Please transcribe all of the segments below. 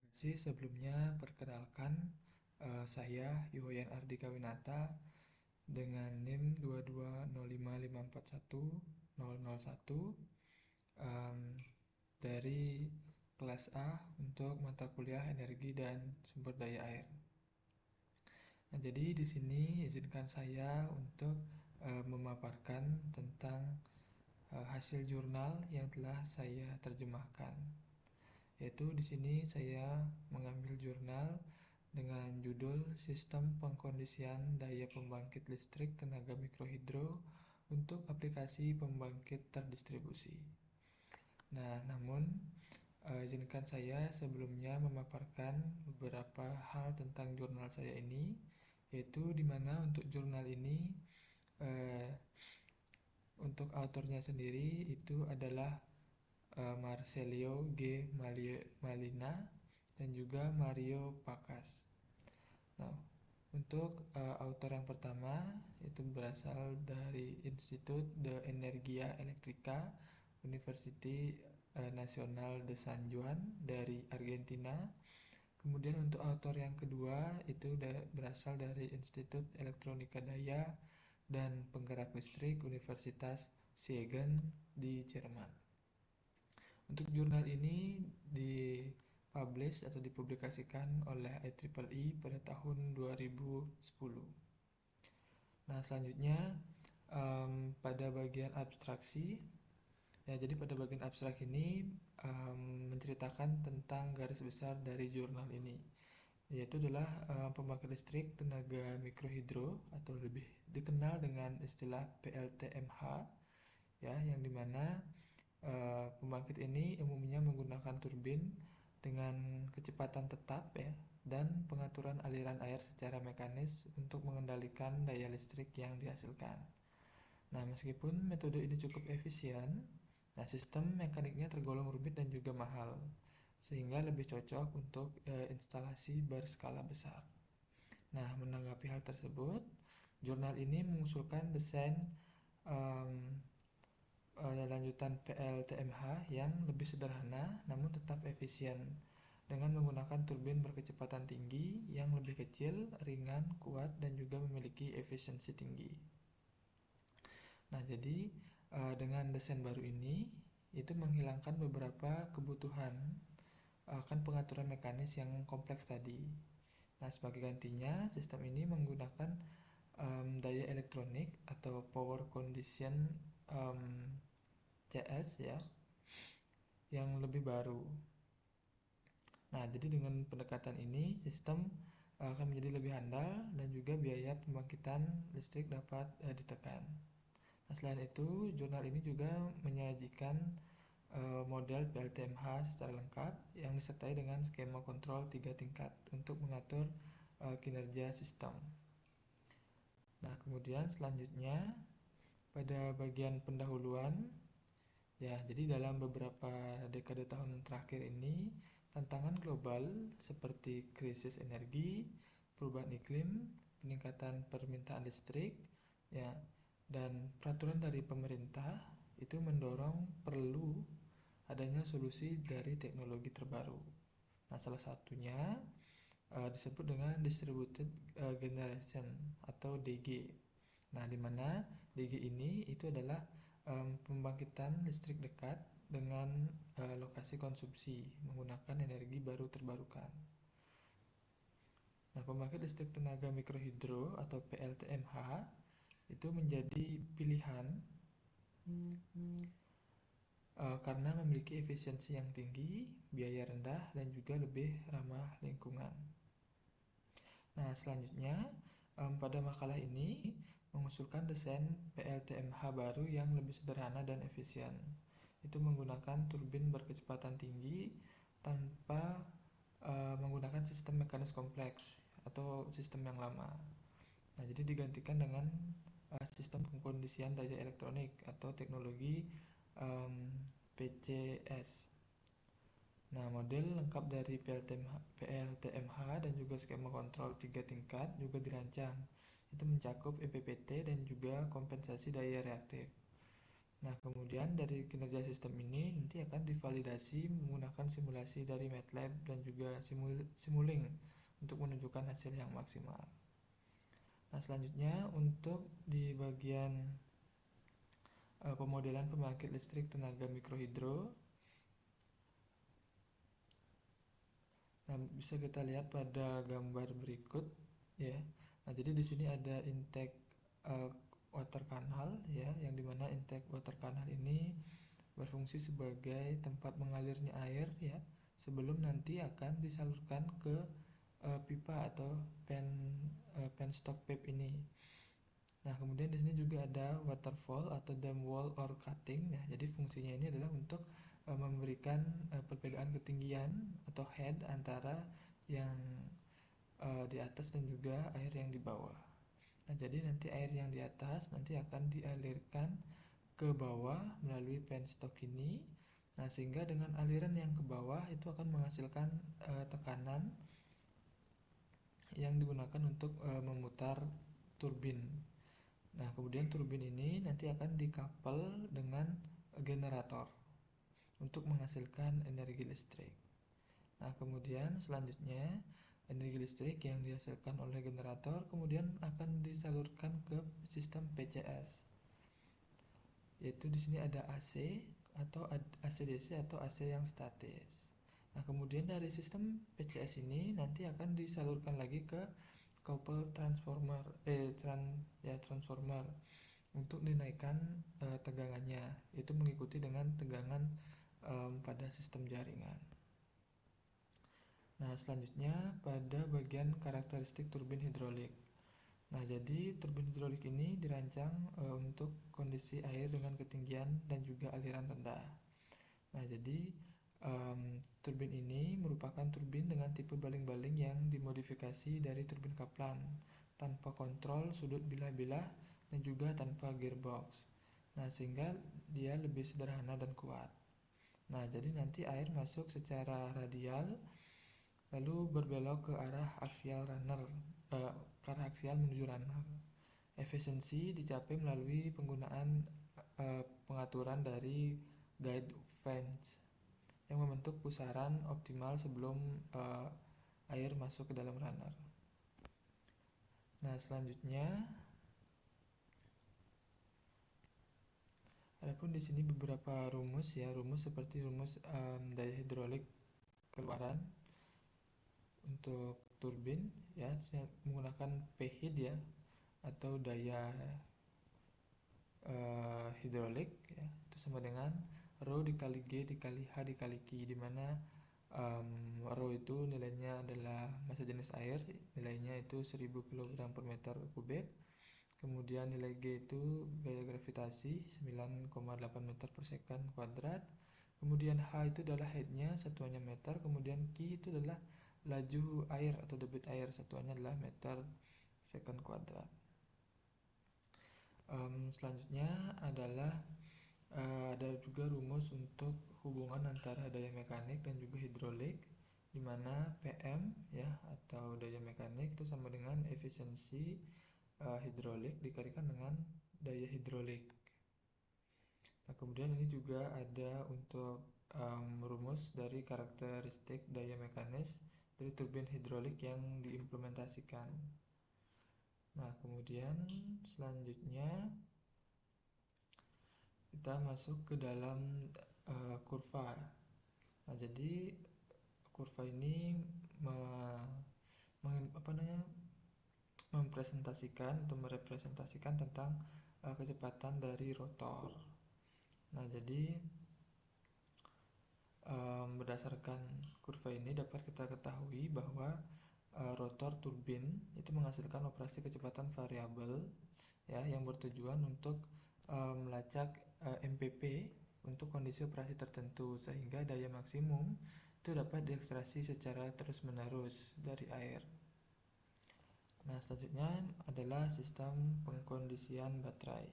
Kasih sebelumnya perkenalkan, saya Yuhoyan Ardika Winata dengan NIM 22055410001 em, dari kelas A untuk mata kuliah energi dan sumber daya air. Nah, jadi di sini izinkan saya untuk memaparkan tentang hasil jurnal yang telah saya terjemahkan. Yaitu di sini saya mengambil jurnal dengan judul Sistem Pengkondisian Daya Pembangkit Listrik Tenaga Mikrohidro untuk Aplikasi Pembangkit Terdistribusi. Nah, namun izinkan saya sebelumnya memaparkan beberapa hal tentang jurnal saya ini, yaitu di mana untuk jurnal ini eh, untuk autornya sendiri itu adalah Marcelio G. Malina dan juga Mario Pacas. Nah, untuk autor yang pertama itu berasal dari Institut de Energia Electrica University Nacional de San Juan dari Argentina. Kemudian untuk autor yang kedua itu berasal dari Institut Elektronika Daya dan Penggerak Listrik Universitas Siegen di Jerman. Untuk jurnal ini dipublish atau dipublikasikan oleh IEEE pada tahun 2010. Nah, selanjutnya pada bagian abstraksi, ya jadi pada bagian abstrak ini menceritakan tentang garis besar dari jurnal ini, yaitu adalah pembangkit listrik tenaga mikrohidro atau lebih dikenal dengan istilah PLTMH, ya, yang dimana pembangkit ini umumnya menggunakan turbin dengan kecepatan tetap, ya, dan pengaturan aliran air secara mekanis untuk mengendalikan daya listrik yang dihasilkan. Nah, meskipun metode ini cukup efisien, nah sistem mekaniknya tergolong rumit dan juga mahal, sehingga lebih cocok untuk instalasi berskala besar. Nah, menanggapi hal tersebut, jurnal ini mengusulkan desain um, lanjutan PLTMH yang lebih sederhana namun tetap efisien dengan menggunakan turbin berkecepatan tinggi yang lebih kecil, ringan, kuat, dan juga memiliki efisiensi tinggi. Nah, jadi dengan desain baru ini itu menghilangkan beberapa kebutuhan akan pengaturan mekanis yang kompleks tadi. Nah, sebagai gantinya, sistem ini menggunakan daya elektronik atau power condition um, CS, ya, yang lebih baru. Nah, jadi dengan pendekatan ini sistem akan menjadi lebih handal dan juga biaya pembangkitan listrik dapat ditekan. Nah, selain itu, jurnal ini juga menyajikan model PLTMH secara lengkap yang disertai dengan skema kontrol 3 tingkat untuk mengatur kinerja sistem. Nah, kemudian selanjutnya pada bagian pendahuluan, ya, jadi dalam beberapa dekade tahun terakhir ini, tantangan global seperti krisis energi, perubahan iklim, peningkatan permintaan listrik, ya, dan peraturan dari pemerintah itu mendorong perlu adanya solusi dari teknologi terbaru. Nah, salah satunya disebut dengan distributed generation atau DG. Nah, di mana DG ini itu adalah pembangkitan listrik dekat dengan lokasi konsumsi menggunakan energi baru terbarukan. Nah, pembangkit listrik tenaga mikrohidro atau PLTMH itu menjadi pilihan karena memiliki efisiensi yang tinggi, biaya rendah, dan juga lebih ramah lingkungan. Nah, selanjutnya pada makalah ini mengusulkan desain PLTMH baru yang lebih sederhana dan efisien. Itu menggunakan turbin berkecepatan tinggi tanpa menggunakan sistem mekanis kompleks atau sistem yang lama. Nah, jadi digantikan dengan sistem pengkondisian daya elektronik atau teknologi PCS. Nah, model lengkap dari PLTMH dan juga skema kontrol 3 tingkat juga dirancang. Itu mencakup MPPT dan juga kompensasi daya reaktif. Nah, kemudian dari kinerja sistem ini nanti akan divalidasi menggunakan simulasi dari MATLAB dan juga Simulink untuk menunjukkan hasil yang maksimal. Nah, selanjutnya untuk di bagian pemodelan pembangkit listrik tenaga mikrohidro. Nah, bisa kita lihat pada gambar berikut ya. Nah, jadi di sini ada intake uh, water canal ya, yang dimana intake water canal ini berfungsi sebagai tempat mengalirnya air ya, sebelum nanti akan disalurkan ke pipa atau penstock pipe ini. Nah, kemudian di sini juga ada waterfall atau dam wall or cutting. Nah, jadi fungsinya ini adalah untuk memberikan perbedaan ketinggian atau head antara yang di atas dan juga air yang di bawah. Nah, jadi nanti air yang di atas nanti akan dialirkan ke bawah melalui penstock ini. Nah, sehingga dengan aliran yang ke bawah itu akan menghasilkan tekanan yang digunakan untuk memutar turbin. Nah, kemudian turbin ini nanti akan dikapel dengan generator untuk menghasilkan energi listrik. Nah, kemudian selanjutnya energi listrik yang dihasilkan oleh generator kemudian akan disalurkan ke sistem PCS. Yaitu di sini ada AC atau AC/DC atau AC yang statis. Nah, kemudian dari sistem PCS ini nanti akan disalurkan lagi ke coupled transformer transformer untuk dinaikkan tegangannya, itu mengikuti dengan tegangan pada sistem jaringan. Nah, selanjutnya pada bagian karakteristik turbin hidrolik. Nah, jadi turbin hidrolik ini dirancang untuk kondisi air dengan ketinggian dan juga aliran rendah. Nah, jadi turbin ini merupakan turbin dengan tipe baling-baling yang dimodifikasi dari turbin Kaplan tanpa kontrol sudut bilah-bilah dan juga tanpa gearbox. Nah, sehingga dia lebih sederhana dan kuat. Nah, jadi nanti air masuk secara radial lalu berbelok ke arah aksial menuju runner. Efisiensi dicapai melalui penggunaan pengaturan dari guide fans yang membentuk pusaran optimal sebelum air masuk ke dalam runner. Nah, selanjutnya adapun di sini beberapa rumus ya, rumus seperti rumus daya hidrolik keluaran untuk turbin ya, menggunakan P-head ya atau daya hidrolik ya, itu sama dengan Rho dikali G dikali H dikali Q, di mana Rho itu nilainya adalah massa jenis air, nilainya itu 1000 kg per meter kubik. Kemudian nilai G itu gaya gravitasi 9,8 meter per second kuadrat. Kemudian H itu adalah headnya, satuannya meter. Kemudian Q itu adalah laju air atau debit air, satuannya adalah meter second kuadrat. Selanjutnya adalah ada juga rumus untuk hubungan antara daya mekanik dan juga hidrolik, di mana PM ya atau daya mekanik itu sama dengan efisiensi hidrolik dikalikan dengan daya hidrolik. Nah, kemudian ini juga ada untuk rumus dari karakteristik daya mekanis dari turbin hidrolik yang diimplementasikan. Nah, kemudian selanjutnya kita masuk ke dalam kurva. Nah, jadi kurva ini mempresentasikan atau merepresentasikan tentang kecepatan dari rotor. Nah, jadi berdasarkan kurva ini dapat kita ketahui bahwa rotor turbin itu menghasilkan operasi kecepatan variabel ya, yang bertujuan untuk melacak MPP untuk kondisi operasi tertentu, sehingga daya maksimum itu dapat diekstraksi secara terus-menerus dari air. Nah, selanjutnya adalah sistem pengkondisian baterai.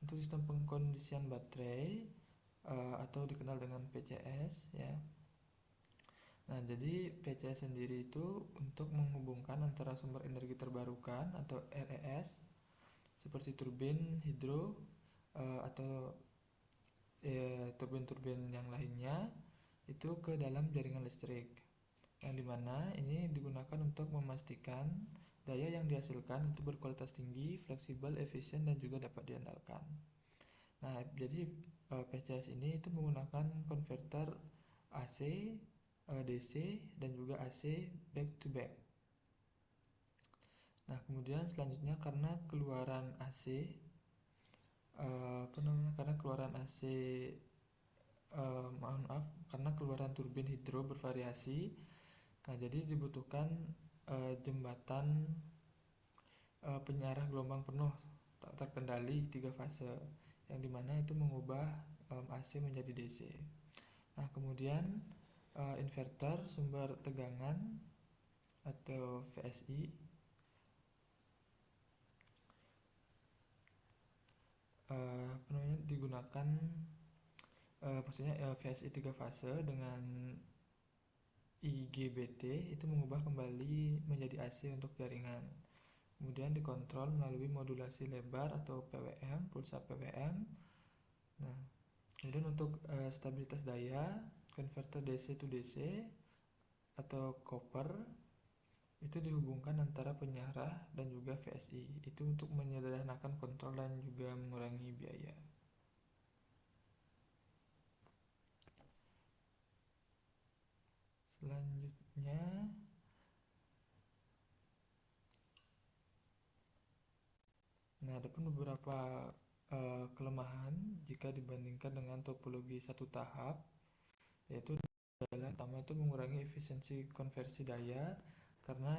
Untuk sistem pengkondisian baterai atau dikenal dengan PCS ya. Nah, jadi PCS sendiri itu untuk menghubungkan antara sumber energi terbarukan atau RES seperti turbin hidro atau turbin-turbin yang lainnya itu ke dalam jaringan listrik, yang dimana ini digunakan untuk memastikan daya yang dihasilkan itu berkualitas tinggi, fleksibel, efisien, dan juga dapat diandalkan. Nah, jadi PCS ini itu menggunakan konverter AC, DC, dan juga AC back to back. Nah, kemudian selanjutnya karena keluaran AC karena keluaran AC karena keluaran turbin hidro bervariasi. Nah, jadi dibutuhkan jembatan penyiarah gelombang penuh tak terkendali 3 fase, yang dimana itu mengubah AC menjadi DC. Nah, kemudian inverter sumber tegangan atau VSI digunakan, maksudnya VSI 3 fase dengan IGBT itu mengubah kembali menjadi AC untuk jaringan. Kemudian dikontrol melalui modulasi lebar atau PWM, pulsa PWM. Nah, kemudian untuk stabilitas daya, konverter DC to DC atau copper itu dihubungkan antara penyiarah dan juga VSI. Itu untuk menyederhanakan kontrol dan juga mengurangi biaya. Selanjutnya, nah, ada pun beberapa kelemahan jika dibandingkan dengan topologi satu tahap, yaitu adalah pertama itu mengurangi efisiensi konversi daya karena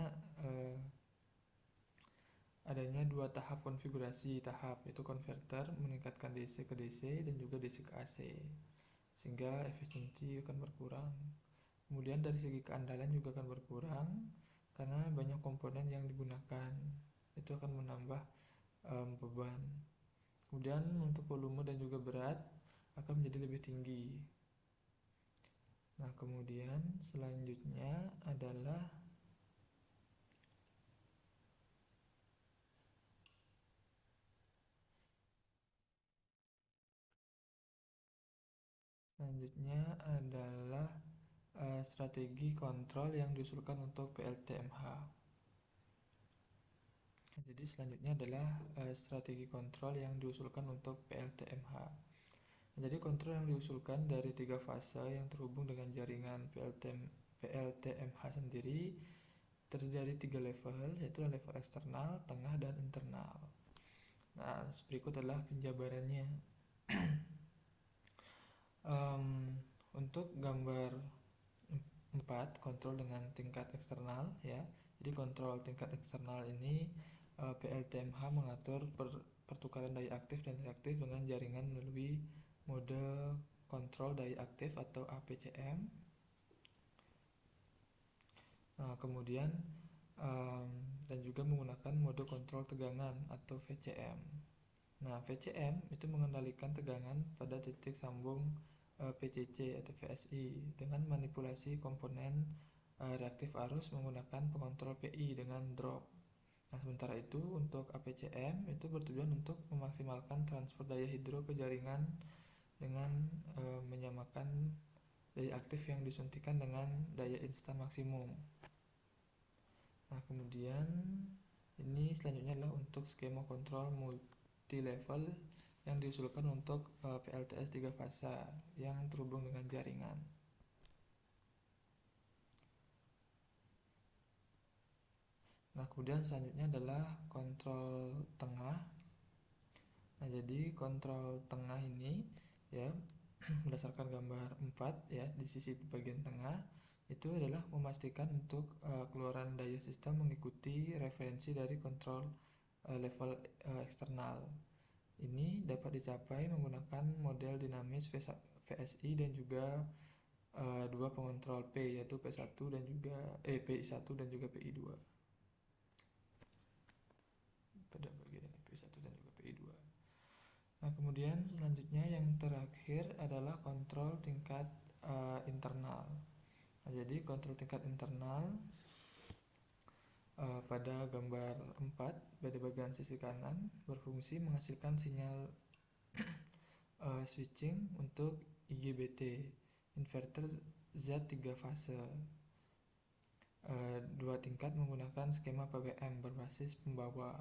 adanya 2 tahap konfigurasi tahap, yaitu konverter meningkatkan DC ke DC dan juga DC ke AC, sehingga efisiensi akan berkurang. Kemudian dari segi keandalan juga akan berkurang karena banyak komponen yang digunakan, itu akan menambah beban. Kemudian untuk volume dan juga berat akan menjadi lebih tinggi. Nah, kemudian selanjutnya adalah strategi kontrol yang diusulkan untuk PLTMH. Jadi selanjutnya adalah strategi kontrol yang diusulkan untuk PLTMH. Jadi kontrol yang diusulkan dari 3 fase yang terhubung dengan jaringan PLTMH sendiri terjadi 3 level, yaitu level eksternal, tengah, dan internal. Nah, berikut adalah penjabarannya. Untuk gambar 4, kontrol dengan tingkat eksternal ya. Jadi kontrol tingkat eksternal ini PLTMH mengatur pertukaran daya aktif dan reaktif dengan jaringan melalui mode kontrol daya aktif atau APCM. Kemudian dan juga menggunakan mode kontrol tegangan atau VCM. Nah, VCM itu mengendalikan tegangan pada titik sambung PCC atau VSI dengan manipulasi komponen reaktif arus menggunakan pengontrol PI dengan drop. Nah, sementara itu untuk APCM itu bertujuan untuk memaksimalkan transfer daya hidro ke jaringan dengan menyamakan daya aktif yang disuntikan dengan daya instan maksimum. Nah, kemudian ini selanjutnya adalah untuk skema kontrol multi level yang diusulkan untuk PLTS 3 fase yang terhubung dengan jaringan. Nah, kemudian selanjutnya adalah kontrol tengah. Nah, jadi kontrol tengah ini ya berdasarkan gambar 4 ya, di sisi bagian tengah itu adalah memastikan untuk keluaran daya sistem mengikuti referensi dari kontrol level eksternal. Ini dapat dicapai menggunakan model dinamis VSI dan juga dua pengontrol P, yaitu P1 dan juga PI1 dan juga PI2. Pada bagian ini P1 dan juga PI2. Nah, kemudian selanjutnya yang terakhir adalah kontrol tingkat internal. Nah, jadi kontrol tingkat internal pada gambar 4 pada bagian sisi kanan berfungsi menghasilkan sinyal switching untuk IGBT, inverter Z3 fase, 2 tingkat menggunakan skema PWM berbasis pembawa.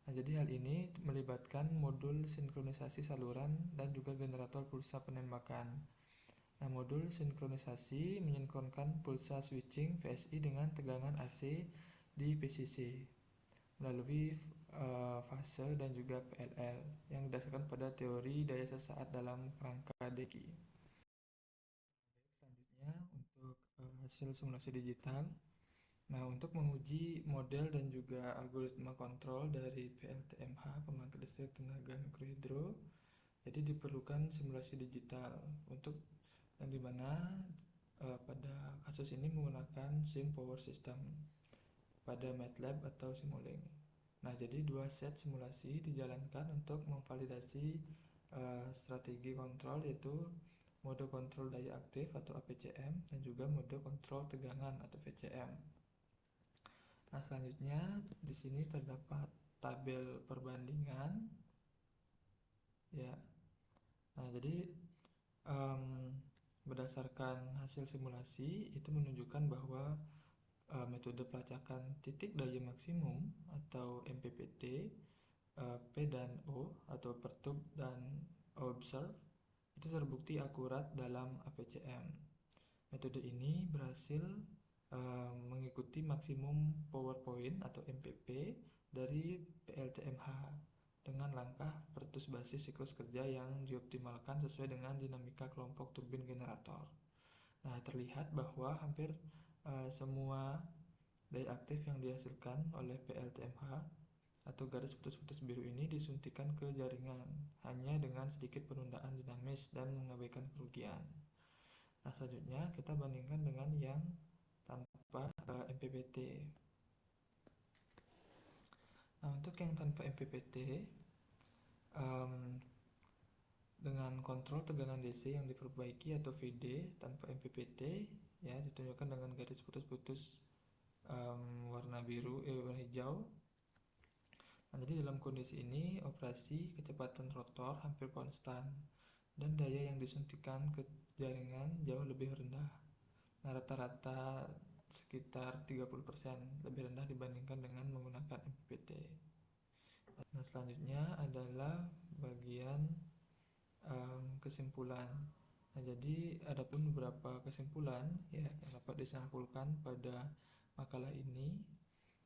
Nah, jadi hal ini melibatkan modul sinkronisasi saluran dan juga generator pulsa penembakan. Nah, modul sinkronisasi mensinkronkan pulsa switching VSI dengan tegangan AC di PCC melalui fase dan juga PLL yang didasarkan pada teori daya sesaat dalam kerangka DCI. Selanjutnya untuk hasil simulasi digital. Nah, untuk menguji model dan juga algoritma kontrol dari PLTMH, pembangkit listrik tenaga mikrohidro, jadi diperlukan simulasi digital untuk yang dimana pada kasus ini menggunakan Sim Power System pada MATLAB atau Simulink. Nah, jadi 2 set simulasi dijalankan untuk memvalidasi strategi kontrol, yaitu mode kontrol daya aktif atau APCM dan juga mode kontrol tegangan atau VCM. Nah, selanjutnya di sini terdapat tabel perbandingan, ya. Nah, jadi berdasarkan hasil simulasi itu menunjukkan bahwa metode pelacakan titik daya maksimum atau MPPT, P dan O atau perturb dan observe itu terbukti akurat dalam APCM. Metode ini berhasil mengikuti maksimum power point atau MPP dari PLTMH dengan langkah pertus basis siklus kerja yang dioptimalkan sesuai dengan dinamika kelompok turbin generator. Nah, terlihat bahwa hampir semua daya aktif yang dihasilkan oleh PLTMH atau garis putus-putus biru ini disuntikan ke jaringan hanya dengan sedikit penundaan dinamis dan mengabaikan kerugian. Nah, selanjutnya kita bandingkan dengan yang tanpa MPPT. Nah, untuk yang tanpa MPPT dengan kontrol tegangan DC yang diperbaiki atau VD tanpa MPPT, ya, ditunjukkan dengan garis putus-putus warna biru, warna hijau. Nah, jadi dalam kondisi ini operasi kecepatan rotor hampir konstan dan daya yang disuntikan ke jaringan jauh lebih rendah. Nah, rata-rata sekitar 30% lebih rendah dibandingkan dengan menggunakan MPPT. Nah, selanjutnya adalah bagian kesimpulan. Nah, jadi adapun beberapa kesimpulan ya yang dapat disimpulkan pada makalah ini,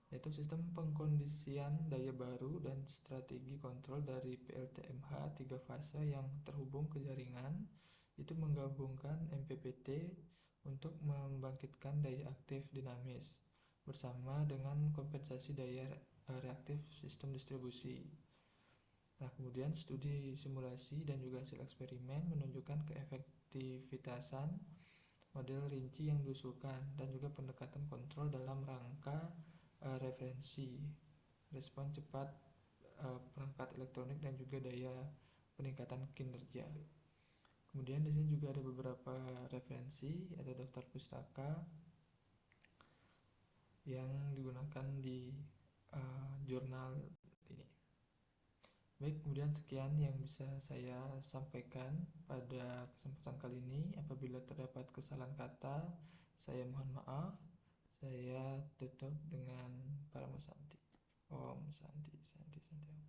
yaitu sistem pengkondisian daya baru dan strategi kontrol dari PLTMH 3 fase yang terhubung ke jaringan itu menggabungkan MPPT untuk membangkitkan daya aktif dinamis bersama dengan kompensasi daya reaktif sistem distribusi. Nah, kemudian studi simulasi dan juga hasil eksperimen menunjukkan keefektivitasan model rinci yang diusulkan dan juga pendekatan kontrol dalam rangka referensi, respon cepat perangkat elektronik dan juga daya peningkatan kinerja. Kemudian di sini juga ada beberapa referensi atau daftar pustaka yang digunakan di jurnal ini. Baik, kemudian sekian yang bisa saya sampaikan pada kesempatan kali ini. Apabila terdapat kesalahan kata, saya mohon maaf. Saya tutup dengan Paramo Santi. Om Santi, Santi, Santi.